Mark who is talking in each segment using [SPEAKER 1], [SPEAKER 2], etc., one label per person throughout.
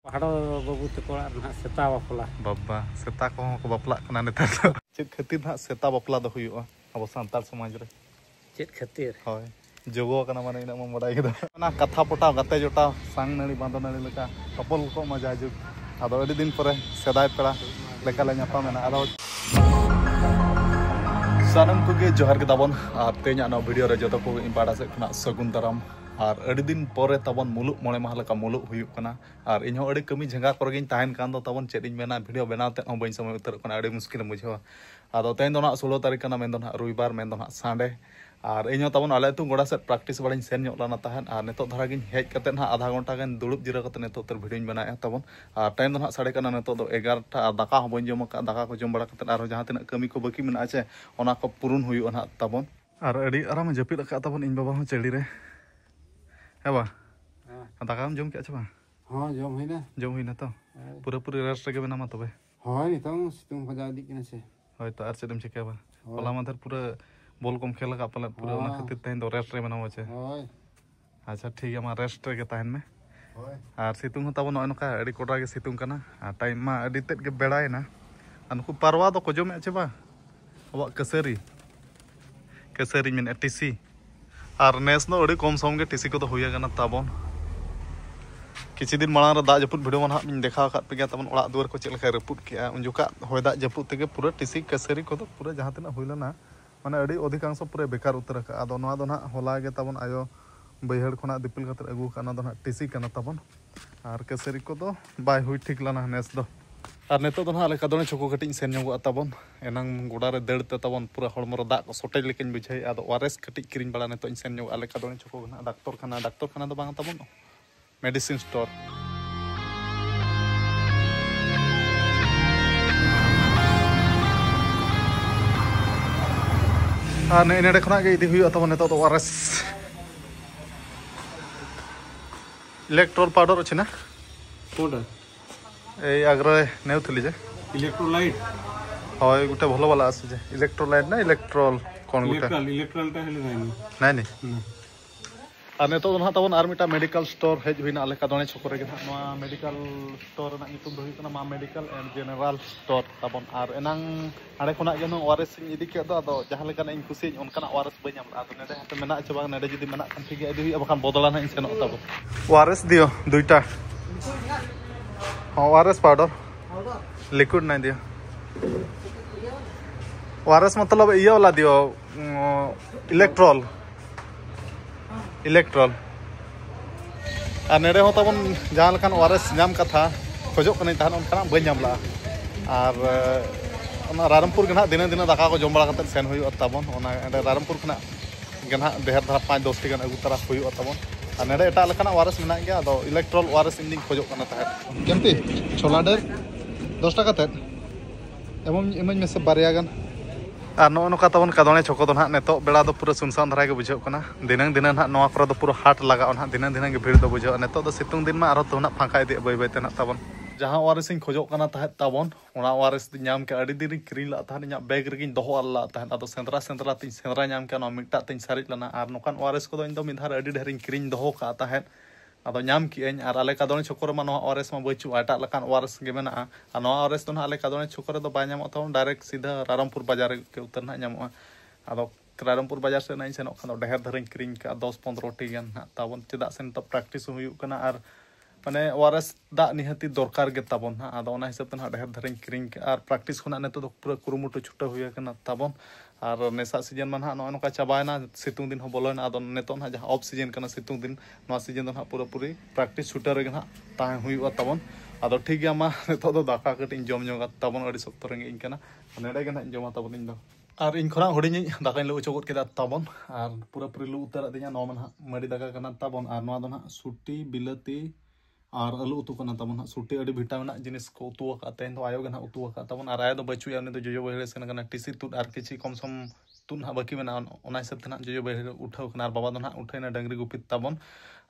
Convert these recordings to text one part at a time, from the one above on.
[SPEAKER 1] Hado babu tekola na seta bapla
[SPEAKER 2] बाबा सेता को बापला कना नेतार दो चेत खातिर ना सेता बापला दो हुयुआ अब सांताल समाज रे
[SPEAKER 1] चेत खातिर
[SPEAKER 2] होय जोगो कना माने इना म बडाय केदा ना कथा पटाव गते जोटाव सांग नळी बांदो नळी लेका कपल को मजा जुग आदो अडी दिन परे सेदाय पेड़ा लेका ले ᱧᱟᱯᱟᱢ मेना आदो सानम को गे जोहार के ताबन आर ते냐 ना वीडियो रे जतो को इम्पाड़ा से खना सगुन दाराम और अड़ी दिन परे तबन मुलुक मोणे माह लेका मुलुक हुयुक कना और इन अड़ी कमी झंगा करे गिन ताहन कान दो तबन चेत इन मेना वीडियो बनाते हो बइन समय उतर कना अड़ी मुश्किल बुझावा आदो तेन दो ना 16 तारीख कना मेन दो ना रविवार मेन दो ना संडे और इन तबन आले तु गोड़ा से प्रैक्टिस बड़ाइन सेन ᱧᱚᱜ लाना ताहन और नेतो धारा गिन हेज कते ना आधा घंटा गान दुड़ुब जिरा कते नेतो तर वीडियो बनाया तबन और टाइम दो ना साढ़े कना नेतो दो 11 टा दाका हो बइन जम का दाका को जम बड़ा कते और जहां तिना कमी को बाकी मेना आछे ओना को पुरुन हुयुआ ना तबन और अड़ी आराम जपिद का तबन इन बाबा हो चेड़ी रे है बा दाका हम जम के अच्छा बा
[SPEAKER 1] हां जम हुइना
[SPEAKER 2] तो पूरा पूरी रेस्ट रे बेना मा तबे
[SPEAKER 1] होय नितंग सितुंग भजा दी किना से
[SPEAKER 2] होय तो आर चेदम चिका बा होला माधर पूरा बॉल कम खेल का पाले पूरा ओना खातिर तहन दो रेस्ट रे बेना होचे
[SPEAKER 1] होय
[SPEAKER 2] अच्छा ठीक है मा रेस्ट रे के तहन में होय आर सितुंग हो तबन नका अड़ी कोडा के सितुंग कना आ टाइम मा अड़ी तेद के बेड़ायना अनको पारवा दो को जमे अच्छे बा अब कसरी मेन टीसी और नेस नो अड़ी कम सम के टीसी को तो हुया गना ताबन किसी दिन मांग दा जपुत वीडियो मन हां देखा का पे तबन ओड़ा दुआर को चेल का रपुट के उनजुका होय दा जपुत ते पूरा टीसी कसरी को तो पूरा जहां तना हुइलना माने अड़ी अधिकांश पूरा बेकार उतर का आदो नवा दो ना होला के तबन आयो बैहड़ खना दिपिल खातर अगु काना दो ना टीसी काना तबन और कसरी को तो बाय हुई ठीक लाना नेस दो और नेतो दो ना आले कदोने चोको कटिंग सेन ᱧᱚᱜᱚ तबन एनांग गोड़ा रे दड़ ते तबन पूरा हड़मो रे दाग सोटेज लेकिन बुझाई आदो वारेस कटिंग किरिंग बड़ा नेतो सेन ᱧᱚᱜᱚ आले कदोने चोको ना डॉक्टर खाना दो बांग तबन मेडिसिन स्टोर और नेडे खना के इदी हुई तबन नेतो तो वारेस इलेक्ट्रोल पाउडर अछि ना
[SPEAKER 1] कोडा
[SPEAKER 2] ए आग्रे नेउ थली जे
[SPEAKER 1] इलेक्ट्रोलाइट
[SPEAKER 2] होय गुटे भलो वाला आसे जे इलेक्ट्रोलाइट ना इलेक्ट्रोल कोन गुटे
[SPEAKER 1] इलेक्ट्रोल ता हेले
[SPEAKER 2] नहीं और नेतो ना तबन आर मिटा मेडिकल स्टोर हेज हुइना आले कदोने छोकरे के ना मेडिकल स्टोर ना नितुम दो हुइना मा मेडिकल एंड जनरल स्टोर तबन आर एनांग आड़े खना के नो ओआरएस इदी के दो जहां लेका ना इन खुशी उनका ओआरएस बई हम आदो नेडे हाते मेना छ बांग नेडे जदी मेना खान ठीक इदी हुइ बखान बदला ना इन सेनो तबन ओआरएस दियो दुईटा ओआरएस पाउडर लिक्विड नहीं दियो ओआरएस मतलब ये वाला दियो इलेक्ट्रोल और नेडे हो तबन जहां लेकान ओआरएस नाम कथा खोजो कने तहन उनका बई नामला और रामपुर गना दिन दिन दाका को जम बड़ा कते सेन हुई तबन ओना रामपुर खना गना देहर धारा 5-10 टी गन अगु तरा हुई तबन और नेडे एटा लेकाना ओआरएस मेना गया अदो इलेक्ट्रोल ओआरएस इंडिंग खोजो कना तहन केमपी छोला डेर 10 टाका तक एवं इमज में से बारिया गन और नो नका तबन कदोने छोको दो ना नेतो बेड़ा दो पूरा सुनसान धरा के बुझो कना दिनंग दिन ना नवा करे दो पूरा हाट लगा ना दिनंग के भीड़ दो बुझो नेतो दो सितुंग दिन मा आरो तो ना फांका इदि बय बय तना तबन जहां ओआरएस इन खोजो कना तह तबन ओना ओआरएस नाम के अड़ी दिन क्रीन ला तहन nya बैग रेगिन दोहो अल्ला तहन अदो सेंद्रा तिन सेंद्रा नाम के ना मिटा तिन सारिज लना और नोकान ओआरएस को दो इन दो मिधार अड़ी ढेरिन क्रीन दोहो का तहन अदो नाम की एन और आले कदोने छोकर मा नो ओआरएस मा बचु आटा लकान ओआरएस के मेना आ नो ओआरएस तो ना आले कदोने छोकर दो बाय नाम तो डायरेक्ट सीधा रामपुर बाजार के उतर ना नामो अदो रामपुर बाजार से नाइन सेनो खान ढेर धरिन क्रीन का 10-15 टी गन तबन चेदा सेन तो प्रैक्टिस हुयु कना और माने ओआरएस दा निहति दरकार गे तबन ना आदो ना हिसाब तना ढेर धरिन क्रीन और प्रैक्टिस खुना नेतो दो पूरा कुरुमुटु छुटा हुया कना तबन और नेसा सीजन मा ना नका चाबायना सितुंग दिन हो बोलोना आदो नेतो ना जहां ऑफ सीजन कना सितुंग दिन नो सीजन दो ना पूरा पूरी प्रैक्टिस छुटा रे ना ता हुयु तबन आदो ठीक गया मा नेतो दो दाका कटिन जम जोगा तबन अडी सप्तो रेंगे इन कना नेडे गना जमा तबन इन दो और इन खरा हुडिनी दाका लो चोगत केदा तबन और पूरा पूरी लु उतर दिया नो मन मडी दाका कना तबन और नो दो ना सुटी बिलाती और आलू उतु कना तबन सुटी अडी विटामिन जिनिस को उतु का तेन तो आयो गना उतु का तबन और आयो दो बचु याने तो जोजो बहेले सेन गना टीसी तुद और किछि कम सम तुन हा बाकी मेना ओना हिसाब तना जोजो बहेले उठाव कना और बाबा दो ना उठैना डंगरी गुपित तबन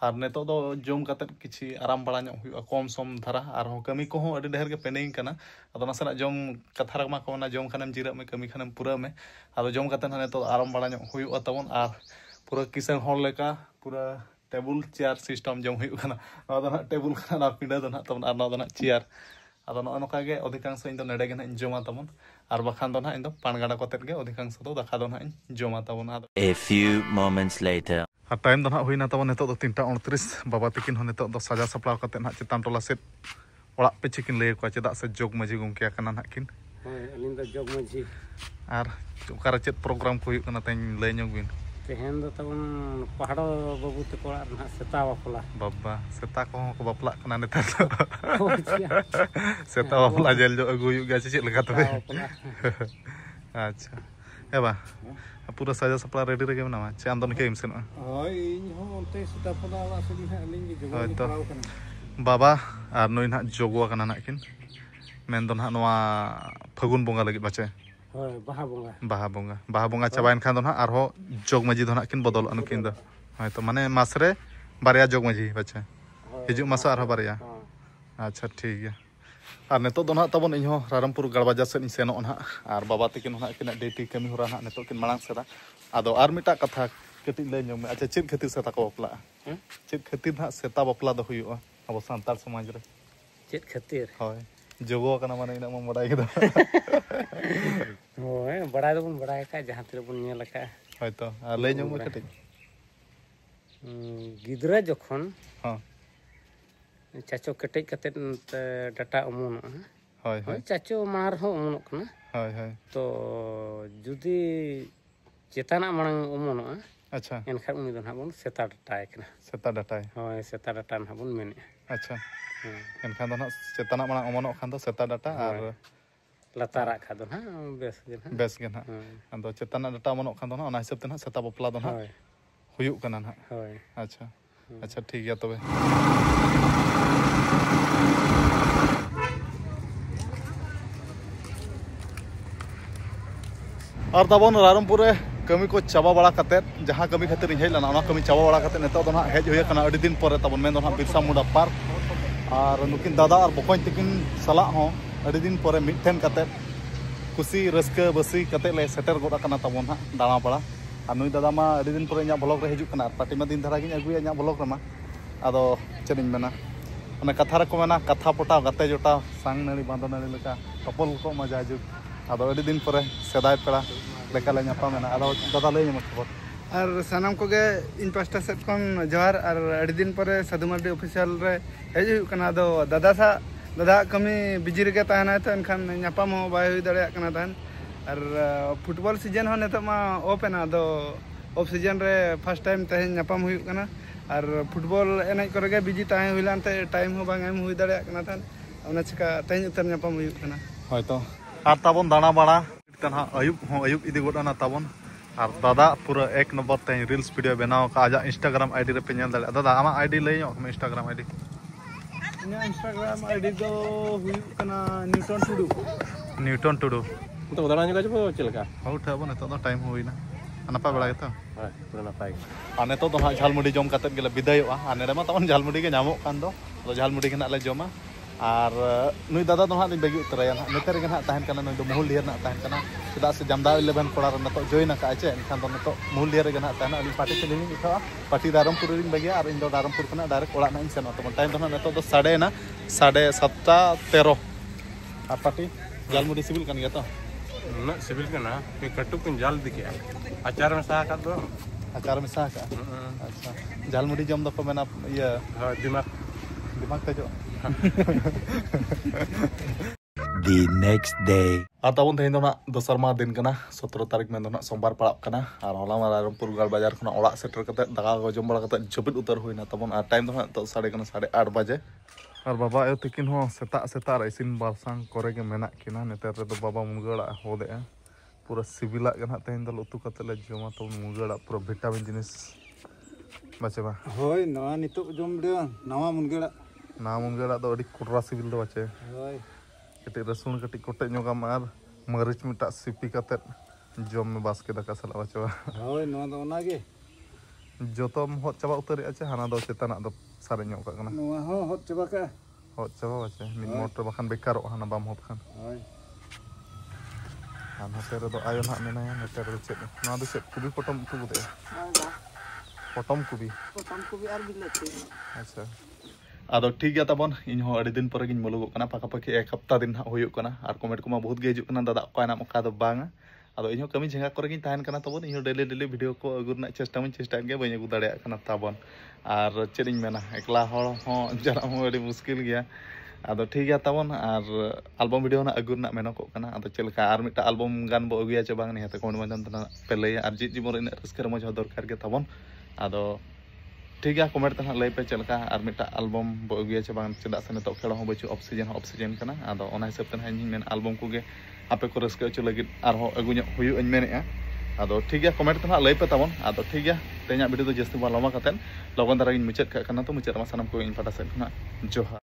[SPEAKER 2] और नेतो दो जोम कते किछि आराम बड़ा ᱧᱚᱜ हुआ कम सम धारा और कमी को हो अडी ढेर के पेंडिंग कना अदो नसना जोम कथा रमा को ना जोम खानम जिरा में कमी खानम पूरा में अदो जोम कते ना नेतो आराम बड़ा ᱧᱚᱜ हुआ तबन और पूरा किसान हॉल लेका पूरा टेबुल चेयर सिस्टम जम हुई kana no do na table kana na pinda do na tamon ar no do na chair ado no noka ge अधिकांश इन दो नेडे ge na joma tamon ar bakhan do na इन दो पानगाड़ा कतेत ge अधिकांश दो दाका दो ना जमा ताबन ado
[SPEAKER 3] A few moments later.
[SPEAKER 2] और टाइम दो ना हुईना ताबन नितो दो 3:29 बाबा तकिन हो नितो दो साजा सप्लाव कते ना चितान टोला सेट ओड़ा पे चिकिन ले को चेदा से जोग मजी गमके kana ना किन
[SPEAKER 1] होय अलिन द जोग मजी
[SPEAKER 2] आर ओकारा चेत प्रोग्राम को हुई kana तेन ले ñog बिन
[SPEAKER 1] तेहन दो तबन पहाड़ो बाबू ते कोड़ा ना सेता बापला
[SPEAKER 2] बाबा सेता को बापला kana नेता सेता बापला जेल जो अगु हुई गे चेत लगा तबे अच्छा ए बा पूरा साजा सप्ला रेडी रेगे मनावा चे आंदन के इमसेन
[SPEAKER 1] होय इन हो ओनते सेता पला ला सगी ना अलिन गे जोग पड़ाव कना
[SPEAKER 2] बाबा आर नोई ना जोगवा kana ना किन मेन दो ना नवा फगुन बोंगा लगी बाचे
[SPEAKER 1] होय
[SPEAKER 2] बाहा बोंगा चाबाइन खान दो ना आर हो जोग मजी दो ना किन बदल अनु किन दो होय तो माने मासरे बारिया जोग मजी बाचे हिजु मासा आर हो बारिया अच्छा ठीक है और नेतो दो ना तबन इन हो रामपुर गड़बाजा से इन सेनो ना आर बाबा तकिन हो ना किन डेटी कमी हो रहा ना नेतो किन मांग सेरा आदो आर मिटा कथा कति ले ñom अच्छा चित खातिर सेता को बपला चित खातिर ना सेता बपला दो हुयुआ अब सांताल समाज रे
[SPEAKER 1] चेत खातिर
[SPEAKER 2] होय जोगो kana माने इना म बडाय केदा
[SPEAKER 1] होय बडाय दबन बडाय का जहां तिरे बन नेल का
[SPEAKER 2] होय तो ले ñom कटे
[SPEAKER 1] गिदरा जखन
[SPEAKER 2] हां
[SPEAKER 1] चाचो केटेज कते डाटा अमोन
[SPEAKER 2] होय
[SPEAKER 1] होय चाचो मार हो अमोन कना
[SPEAKER 2] होय होय
[SPEAKER 1] तो जुदी चेताना मांग अमोन
[SPEAKER 2] अच्छा
[SPEAKER 1] एनखा उनी दो ना बन सेता डाटा कना
[SPEAKER 2] सेता डाटा
[SPEAKER 1] होय सेता डाटा ना बन मेने
[SPEAKER 2] अच्छा एनखान दो ना चेतना मांग अमोन खान दो सेता डाटा और
[SPEAKER 1] लतारा खा दो ना बेस
[SPEAKER 2] गे ना अंदो चेतना डाटा अमोन खान दो ना ओना हिसाब ते ना सेता बपला दो ना हुयु कना ना
[SPEAKER 1] होय
[SPEAKER 2] अच्छा अच्छा ठीक है तबे और तबन रामपुर कमी को चाबा बड़ा कते जहां कमी खातिर हेज लना ओना कमी चाबा बड़ा कते नेता दो ना हेज होय कना अडी दिन परे तबन मेन दो ना बिरसा मुंडा पार्क और नुकिन दादा और बकॉइन तकिन सला हो अडी दिन परे मिठेन कते खुशी रस्क बसी कते ले सेटर गोडा कना तबन हा दाना पड़ा और नुई दादा मा अडी दिन परे nya ब्लॉग रे हिजु कना पार्टी मा दिन धारा गिन अगुया nya ब्लॉग रे मा आदो चेनिन मेना ओना कथा रे को मेना कथा पटा गते जोटा सांग नली बांदो नली लेका कपल को मजा जुग आदो अडी दिन परे सेदाय पेड़ा लेका ले ᱧᱟᱯᱟᱢ मेना आदो दादा ले ᱧᱟᱢ खबर
[SPEAKER 4] और सानाम को गे इन पास्टा सेट खन जोहार और अड़ी दिन परे साधु मार्डी ऑफिशियल रे हेज हुई कना दो दादा कमी बिजी रे तहना तो एनखान ᱧᱟᱯᱟᱢ हो बाय हुई दड़िया कना तहन और फुटबॉल सीजन हो नेतो मा ओपन दो ऑफ सीजन रे फर्स्ट टाइम तहन ᱧᱟᱯᱟᱢ हुई कना और फुटबॉल एनज करे गे बिजी तहन हुइलानते टाइम हो बांग एम हुई दड़िया कना तहन ओना चिका तहन उतर ᱧᱟᱯᱟम हुई कना
[SPEAKER 2] होय तो आर ताबन दाना बाड़ा तनहा अयुब इदी गोडना ताबन और दादा पूरा एक नंबर ते रील्स वीडियो बनाव का आजा इंस्टाग्राम आईडी रे पे नेल दाले दादा आमा आईडी ले ᱧᱚᱜ में इंस्टाग्राम आईडी
[SPEAKER 4] इना इंस्टाग्राम आईडी दो हुई कना न्यूटन टुडू
[SPEAKER 1] तो दाना जगह जब चलका
[SPEAKER 2] आउट है बने तो टाइम होइना नपा बेला गेता
[SPEAKER 1] होय पूरा नपाय
[SPEAKER 2] आने तो हा झालमुडी जम काते गेले बिदायवा आने रे मा तमन झालमुडी के नामो कान दो झालमुडी के ना ले जमा और नुई दादा तो हाँ बेगी उतराया ना नेतर के ना तहन कना नुई दो मुहुल लियर ना तहन कना चेदा से जमदा 11 कोड़ा रे नतो जॉइन का आचे एनखान दो नतो मुहुल लियर के ना तहन अली पार्टी से लिंग इखा पार्टी रामपुर रिंग बेगी और इन दो रामपुर कना डायरेक्ट ओड़ा ना इन सेनो तो टाइम तो नतो दो 7:13 और पार्टी जालमुडी सिविल कन गया तो
[SPEAKER 1] ना सिविल का ना के कट्टू कुन जाल दिखे अचार में सा का दो
[SPEAKER 2] अचार में सा का अच्छा जालमुडी जम दो को मेना ये दिमाग का जो
[SPEAKER 3] The next day.
[SPEAKER 2] आताबन तेहन दो ना दोसर मा दिन कना 17 तारीख में दो ना सोमवार पड़ा कना और होला मा रामपुर गढ़ बाजार खना ओड़ा सेटर कते दाका को जम बड़ा कते जबित उतर होइना तबन आ टाइम दो ना तो 8:30 बजे और बाबा ए तकिन हो सेता इसिन बारसांग करे के मेना किना नेतर रे दो बाबा मुंगड़ा होदे पूरा सिविला गना तेहन दल उतु कते ले जमा तो मुंगड़ा पूरा विटामिन जिनिस बचे बा
[SPEAKER 4] होय नवा नितो जम दे नवा मुंगड़ा
[SPEAKER 2] ना मुंगड़ा दो अडी कुटरा सिविल दो बचे
[SPEAKER 4] होय
[SPEAKER 2] कटे रसुन कटे कोटे ñoga मार मरीच मिटा सिपी कते जम में बास्के दाका सला बचे बा
[SPEAKER 4] होय नवा दो ओना गे
[SPEAKER 2] जोतम हot चाबा उतरे आचे हाना दो चेतना दो सारे ñok का कना
[SPEAKER 4] नवा हो हot चाबा का
[SPEAKER 2] hot चाबा बचे मिन मोटर बखान बेकारो हाना बाम हot खान
[SPEAKER 4] होय
[SPEAKER 2] हाना तेरे दो आयो ना मेना नेटर दो चेत ना दो चेत कुबी पटम तु बुदे पटम कुबी
[SPEAKER 4] और बिलाती
[SPEAKER 2] अच्छा आदो ठीक गया तबन इन हो अड़ी दिन पर गिन मुलुगो कना पाका पाकी एक हफ्ता दिन होयो कना आर कमेंट को मा बहुत गे हिजुग कना दादा को नाम का दो बांगा आदो इन हो कमी झंगा करे गिन ताहन कना तबन इन डेली डेली वीडियो को अगुरना चेष्टा में चेष्टा गे बई अगु दाड़े कना तबन आर चेदिन मेना एकला हड़ हो जरा हो अड़ी मुश्किल गया आदो ठीक गया तबन आर एल्बम वीडियो ना अगुरना मेनो को कना आदो चलका आर मिटा एल्बम गान बो अगुया चे बांग निहते कोन मजन तना पेले आर जीत जीवन इन रस्कर मज दरकार गे तबन आदो ठीक है कमेंट तक लय पे चलका और मिटा एल्बम बो अगुया चे बांग चेदा से नितो खेड़ा हो बचु ऑक्सीजन कना आदो ओना हिसाब तन हाई मेन एल्बम को गे आपे को रस्कर च लगित आर हो अगुnya हुयु अन मेनेआ आदो ठीक है कमेंट तक लय पे तबन आदो ठीक है तेना वीडियो तो जस्ती बा लमा कतेन लगन दारा इन मुचत का कना तो मुचत मा सनम को इन पटा से ना जोहा